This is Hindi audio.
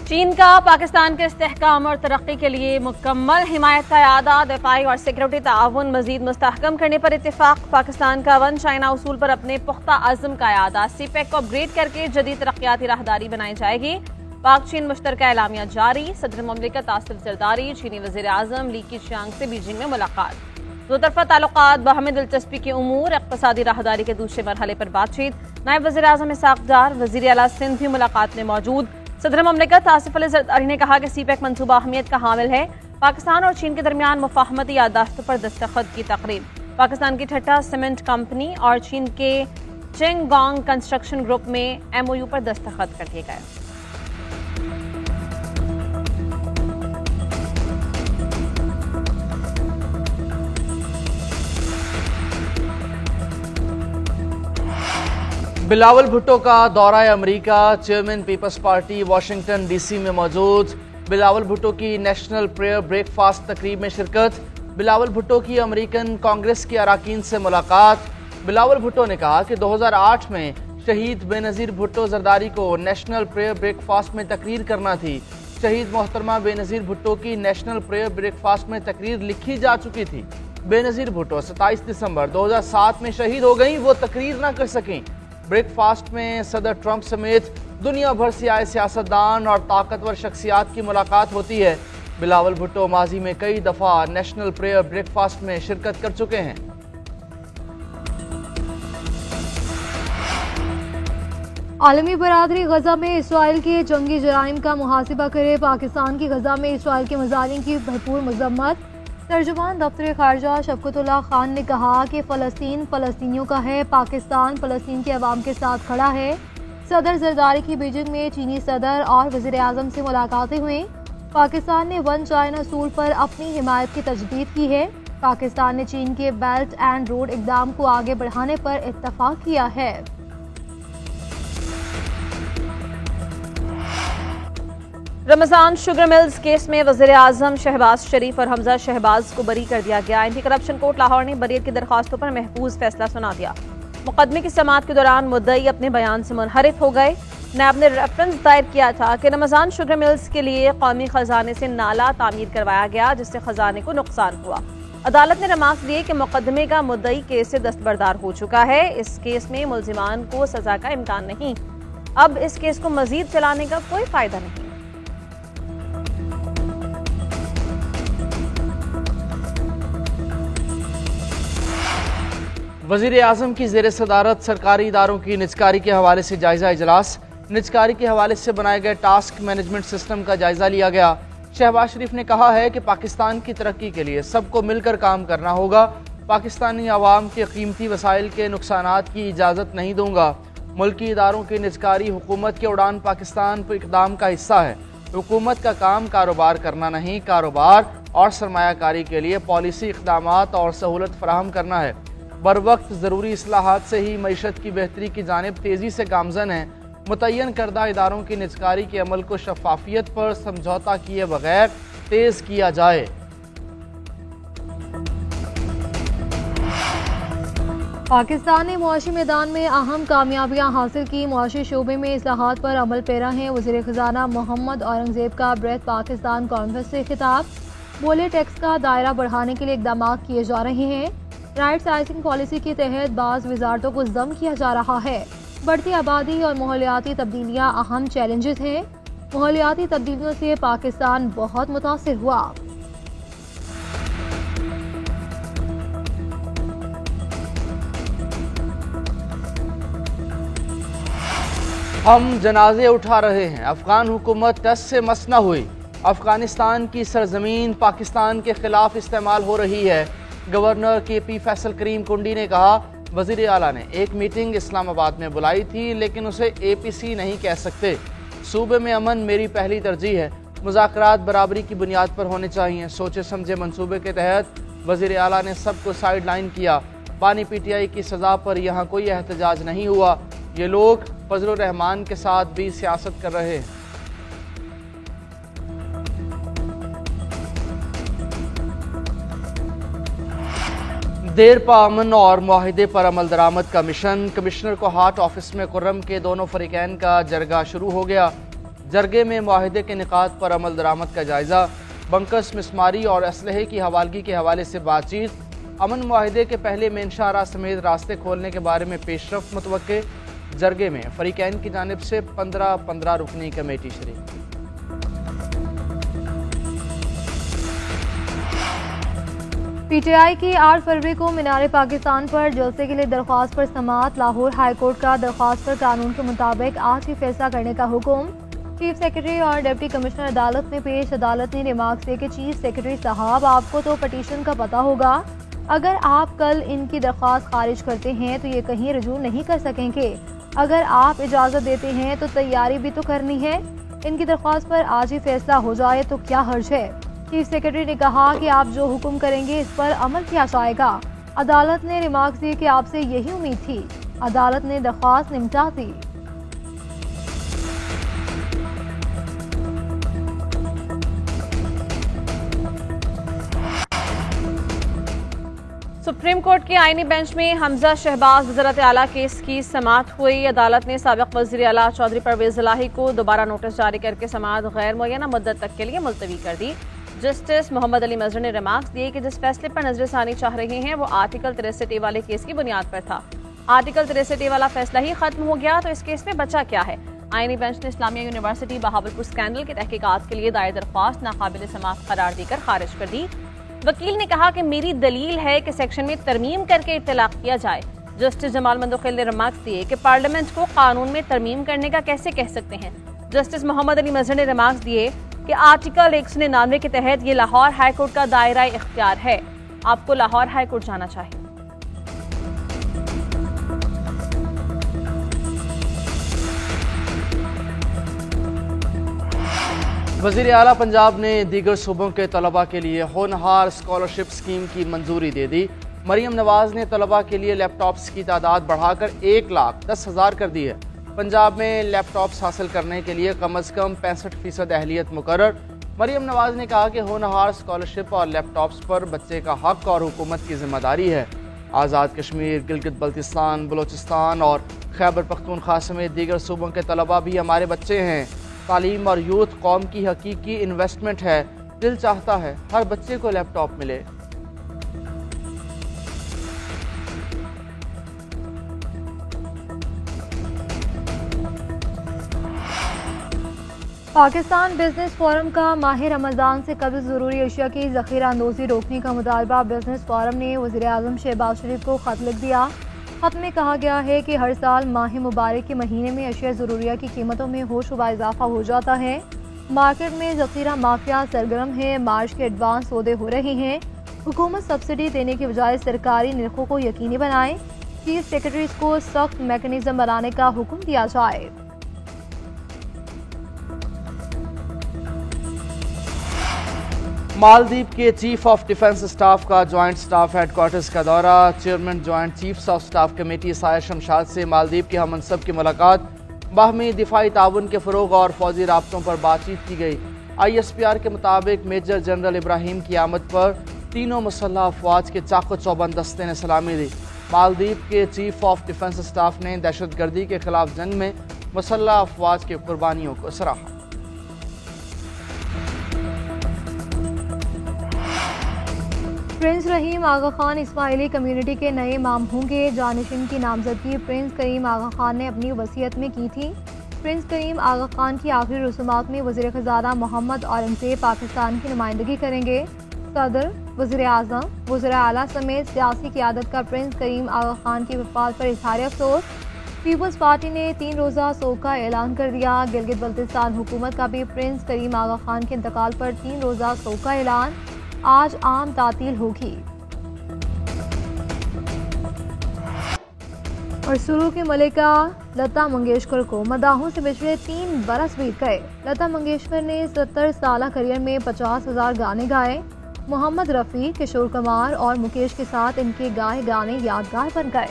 चीन का पाकिस्तान के इस्तेहकाम और तरक्की के लिए मुकम्मल हिमायत का इरादा, दफाई और सिक्योरिटी ताउन मजीद मुस्तहकम करने पर इत्तेफाक। पाकिस्तान का वन चाइना उसूल पर अपने पुख्ता अज़्म का इरादा, सीपेक को अपग्रेड करके जदीद तरक्याती राहदारी बनाई जाएगी। पाक चीन मुश्तरका एलामिया जारी, सदर मुमलिकत आसिफ जरदारी चीनी वज़ीर आज़म ली कीचियांग से बीजिंग में मुलाकात। दो तरफा ताल्लुकात, बाहमी दिलचस्पी के उमूर, इक़्तिसादी राहदारी के दूसरे मरहले पर बातचीत। नायब वज़ीर आज़म इसाक डार, वज़ीर आला सिंध भी मुलाकात में मौजूद। सदर मुमलिकत आसिफ अली जरदारी ने कहा कि सीपेक मंसूबा अहमियत का हामिल है। पाकिस्तान और चीन के दरमियान मुफाहमती याददाश्तों पर दस्तखत की तकरीब। पाकिस्तान की ठट्टा सीमेंट कंपनी और चीन के चेंगगोंग कंस्ट्रक्शन ग्रुप में MOU पर दस्तखत कर दिए गए। बिलावल भुट्टो का दौरा America, chairman Peoples Party Washington DC में मौजूद। बिलावल भुट्टो की नेशनल प्रेयर ब्रेकफास्ट तकरीब में शिरकत। बिलावल भुट्टो की अमेरिकन कांग्रेस के अरकान से मुलाकात। बिलावल भुट्टो ने कहा कि 2008 में शहीद बेनज़ीर भुट्टो जरदारी को नेशनल प्रेयर ब्रेकफास्ट में तकरीर करना थी। शहीद मोहतरमा बेनज़ीर भुट्टो की नेशनल प्रेयर ब्रेकफास्ट में तकरीर लिखी जा चुकी थी। बेनज़ीर भुट्टो 27 दिसंबर 2007 में शहीद हो गई, वो तकरीर ना कर सकें। ब्रेकफास्ट में सदर ट्रंप समेत दुनिया भर से आए सियासतदान और ताकतवर शख्सियात की मुलाकात होती है। बिलावल भुट्टो माजी में कई दफ़ा नेशनल प्रेयर ब्रेकफास्ट में शिरकत कर चुके हैं। आलमी बरादरी गजा में इसराइल के जंगी जराइम का मुहासिबा करे। पाकिस्तान की गजा में इसराइल के मज़ालिम की भरपूर मजम्मत। तर्जुमान दफ्तर खारजा शफकतुल्लाह खान ने कहा कि फ़लस्तीन फ़लस्तीनियों का है, पाकिस्तान फ़लस्तीन के अवाम के साथ खड़ा है। सदर जरदारी की बीजिंग में चीनी सदर और वज़ीर आज़म से मुलाकातें हुई। पाकिस्तान ने वन चाइना उसूल पर अपनी हिमायत की तजदीद की है। पाकिस्तान ने चीन के बेल्ट एंड रोड इक़दाम को आगे बढ़ाने पर इत्तफाक किया है। रमजान शुगर मिल्स केस में वज़ीर आज़म शहबाज शरीफ और हमजा शहबाज को बरी कर दिया गया। एंटी करप्शन कोर्ट लाहौर ने बरीयत की दरख्वास्तों पर महफूज फैसला सुना दिया। मुकदमे की समाअत के दौरान मुद्दई अपने बयान से मुनहरिफ हो गए। नैब ने रेफरेंस दायर किया था कि रमजान शुगर मिल्स के लिए कौमी खजाने से नाला तामीर करवाया गया, जिससे खजाने को नुकसान हुआ। अदालत ने रिमार्क दिए कि मुकदमे का मुद्दई केस से दस्तबरदार हो चुका है। इस केस में मुल्जिमान को सजा का इम्कान नहीं। अब इस केस को मजीद चलाने का कोई फायदा नहीं। वज़ीर आज़म की ज़ेर सदारत सरकारी इदारों की निजकारी के हवाले से जायज़ा इजलास। निजकारी के हवाले से बनाए गए टास्क मैनेजमेंट सिस्टम का जायज़ा लिया गया। शहबाज शरीफ ने कहा है कि पाकिस्तान की तरक्की के लिए सबको मिलकर काम करना होगा। पाकिस्तानी अवाम के कीमती वसाइल के नुकसानात की इजाज़त नहीं दूंगा। मुल्की इदारों की निजकारी हुकूमत के उड़ान पाकिस्तान पर इक़दाम का हिस्सा है। हुकूमत का काम कारोबार करना नहीं, कारोबार और सरमायाकारी के लिए पॉलिसी इक़दामात और सहूलत फराहम करना है। बर वक्त ज़रूरी इस्लाहात से ही मईशत की बेहतरी की जानिब तेज़ी से गामज़न है। मुतय्यन करदा इदारों की निजकारी के अमल को शफाफियत पर समझौता किए बगैर तेज़ किया जाए। पाकिस्तान ने मुआशी मैदान में अहम कामयाबियां हासिल की। मुआशी शोबे में इस्लाहात पर अमल पैरा हैं। वज़ीर ख़जाना मोहम्मद औरंगज़ेब का ब्रेथ पाकिस्तान कॉन्फ्रेंस से खिताब। बोले टैक्स का दायरा बढ़ाने के लिए इक़दाम किए जा रहे हैं। राइट साइजिंग पॉलिसी के तहत बाज़ वजारतों को ज़म किया जा रहा है। बढ़ती आबादी और माहौलियाती तब्दीलियाँ अहम चैलेंजेस हैं। माहौलियाती तब्दीलियों से पाकिस्तान बहुत मुतासिर हुआ। हम जनाजे उठा रहे हैं। अफगान हुकूमत टस से मस न हुई। अफगानिस्तान की सरजमीन पाकिस्तान के खिलाफ इस्तेमाल हो रही है। गवर्नर KP फैसल करीम कुंडी ने कहा, वज़ीर आला ने एक मीटिंग इस्लामाबाद में बुलाई थी, लेकिन उसे APC नहीं कह सकते। सूबे में अमन मेरी पहली तरजीह है। मुज़ाकरात बराबरी की बुनियाद पर होने चाहिए। सोचे समझे मंसूबे के तहत वज़ीर आला ने सबको साइड लाइन किया। पानी PTI की सज़ा पर यहाँ कोई एहतजाज नहीं हुआ। ये लोग फजल रहमान के साथ भी सियासत कर रहे हैं। देर पा अमन और मुआहिदे पर अमल दरामद का मिशन। कमिश्नर को हार्ट ऑफिस में खुर्रम के दोनों फरीकैन का जरगा शुरू हो गया। जरगे में मुआहिदे के निकात पर अमल दरामद का जायजा, बंकस मिसमारी और असलहे की हवालगी के हवाले से बातचीत, अमन मुआहिदे के पहले मेनशारा समेत रास्ते खोलने के बारे में पेशरफ्त मुतवक्के। जरगे में फरीकैन की जानिब से 15 रुकनी कमेटी शरीक। PTI की 8 फरवरी को मीनार पाकिस्तान पर जलसे के लिए दरख्वास्त पर समाअत। लाहौर हाई कोर्ट का दरख्वास्त पर कानून के मुताबिक आज ही फैसला करने का हुक्म। चीफ सेक्रेटरी और डिप्टी कमिश्नर अदालत में पेश। अदालत ने रिमार्क दिए कि चीफ सेक्रेटरी साहब, आपको तो पटिशन का पता होगा, अगर आप कल इनकी दरख्वास्त खारिज करते हैं तो ये कहीं रजू नहीं कर सकेंगे। अगर आप इजाज़त देते हैं तो तैयारी भी तो करनी है। इनकी दरख्वास्त पर आज ही फैसला हो जाए तो क्या हर्ज है। चीफ सेक्रेटरी ने कहा कि आप जो हुक्म करेंगे इस पर अमल किया जाएगा। अदालत ने रिमार्क दिए कि आपसे यही उम्मीद थी। अदालत ने दरख्वास्त निपटा दी। सुप्रीम कोर्ट के आईनी बेंच में हमजा शहबाज वज़ीरत आला केस की समाअत हुई। अदालत ने साबिक़ वज़ीर आला चौधरी परवेज़ इलाही को दोबारा नोटिस जारी करके समाअत गैर मुअय्यना मुद्दत तक के लिए मुलतवी कर दी। जस्टिस मोहम्मद अली मजहर ने रिमार्क्स दिए कि जिस फैसले पर नजरसानी चाह रहे हैं वो आर्टिकल 63A वाले केस की बुनियाद पर था। आर्टिकल 63A वाला फैसला ही खत्म हो गया तो इस केस में बचा क्या है। आईनी बेंच ने इस्लामिया यूनिवर्सिटी बहावलपुर स्कैंडल की तहकीकात के लिए दायर दरख्वास्त नाकाबिल समाअत करार देकर खारिज कर दी। वकील ने कहा कि मेरी दलील है कि सेक्शन में तरमीम करके इत्तलाक किया जाए। जस्टिस जमाल मंदोखिल ने रिमार्क्स दिए कि पार्लियामेंट को कानून में तरमीम करने का कैसे कह सकते हैं। जस्टिस मोहम्मद अली मजहर ने रिमार्क्स दिए कि आर्टिकल 199 के तहत ये लाहौर हाई कोर्ट का दायरा इख्तियार है। आपको लाहौर हाई कोर्ट जाना चाहिए। वज़ीर आला पंजाब ने दीगर सूबों के तलबा के लिए होनहार स्कॉलरशिप स्कीम की मंजूरी दे दी। मरियम नवाज ने तलबा के लिए लैपटॉप्स की तादाद बढ़ाकर 1,10,000 कर दी है। पंजाब में लैपटॉप्स हासिल करने के लिए कम अज़ कम 65% अहलियत मुकर्रर। मरियम नवाज ने कहा कि होनहार स्कॉलरशिप और लैपटॉप्स पर बच्चे का हक और हुकूमत की जिम्मेदारी है। आज़ाद कश्मीर, गिलगित बल्तिस्तान, बलोचिस्तान और खैबर पख्तूनख्वा समेत दीगर सूबों के तलबा भी हमारे बच्चे हैं। तालीम और यूथ कौम की हकीकी इन्वेस्टमेंट है। दिल चाहता है हर बच्चे को लैपटॉप मिले। पाकिस्तान बिजनेस फोरम का माह रमज़ान से कबल ज़रूरी अशिया की ज़ख़ीरा अंदोज़ी रोकने का मुतालबा। बिजनेस फोरम ने वज़ीर आज़म शहबाज शरीफ को ख़त लिख दिया। ख़त में कहा गया है कि हर साल माह मुबारक के महीने में अशिया ज़रूरिया की कीमतों में होशरुबा इजाफा हो जाता है। मार्केट में ज़ख़ीरा माफिया सरगर्म है। मार्च के एडवांस सौदे हो रहे हैं। हुकूमत सब्सिडी देने की बजाय सरकारी निर्खों को यकीनी बनाए। चीफ सेक्रेटरी को सख्त मैकेनिज्म बनाने का हुक्म दिया जाए। मालदीव के चीफ ऑफ डिफेंस स्टाफ का जॉइंट स्टाफ हेडक्वार्टर्स का दौरा। Chairman joint chiefs of staff committee Sahir Shamshad से मालदीव के हममनसब की मुलाकात। बाहमी दिफाई ताउन के फ़रोग और फौजी राब्तों पर बातचीत की गई। ISPR के मुताबिक मेजर जनरल इब्राहिम की आमद पर तीनों मुसल्लह अफवाज के चाको चौबंद दस्ते ने सलामी दी। मालदीव के चीफ ऑफ डिफेंस स्टाफ ने दहशतगर्दी के खिलाफ जंग में मुसल्लह अफवाज की कुर्बानियों को सराहा। प्रिंस रहीम आगा खान इस्माइली कम्युनिटी के नए इमाम होंगे। जानिशिन की नामजदगी प्रिंस करीम आगा खान ने अपनी वसीयत में की थी। प्रिंस करीम आगा खान की आखिरी रसूमात में वज़ीर ख़ज़ाना मोहम्मद औरंगज़ेब पाकिस्तान की नुमाइंदगी करेंगे। सदर, वज़ीर आज़म, वज़ीर आला समेत सियासी क़यादत का प्रिंस करीम आगा खान की वफ़ात पर इज़हार अफसोस। पीपल्स पार्टी ने 3 रोज़ा शोक का ऐलान कर दिया। गिलगित बल्तिस्तान हुकूमत का भी प्रिंस करीम आगा खान के इंतकाल पर 3 रोज़ा शोक का ऐलान। आज आम तातील होगी। और सुरू की मलिका लता मंगेशकर को मदाहों से पिछले 3 बरस बीत गए। लता मंगेशकर ने 70 साल करियर में 50,000 गाने गाए। मोहम्मद रफ़ी, किशोर कुमार और मुकेश के साथ इनके गाए गाने यादगार बन गए।